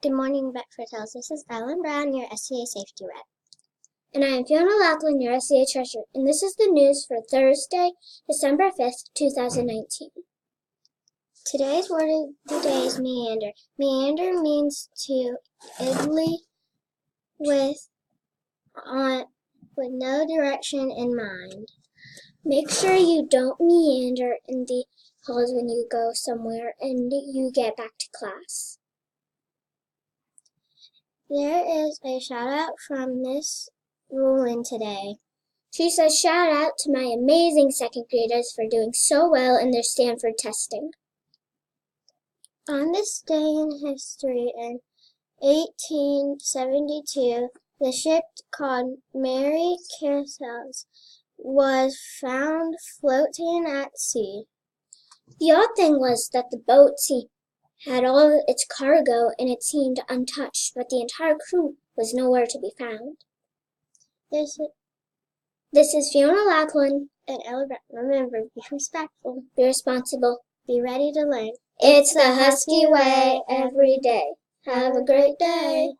Good morning, Bedford Hills. This is Ellen Brown, your SCA Safety Rep. And I am Fiona Laughlin, your SCA Treasurer, and this is the news for Thursday, December 5th, 2019. Today's word of the day is meander. Meander means to idly with no direction in mind. Make sure you don't meander in the halls when you go somewhere and you get back to class. There is a shout out from Miss Rowland today. She says, shout out to my amazing second graders for doing so well in their Stanford testing. On this day in history in 1872, the ship called Mary Cassells was found floating at sea. The odd thing was that the boat had all its cargo and it seemed untouched, but the entire crew was nowhere to be found. This is Fiona Laughlin and Ella Brown. Remember, be respectful, be responsible, be ready to learn. It's the Husky way every day. Have a great day.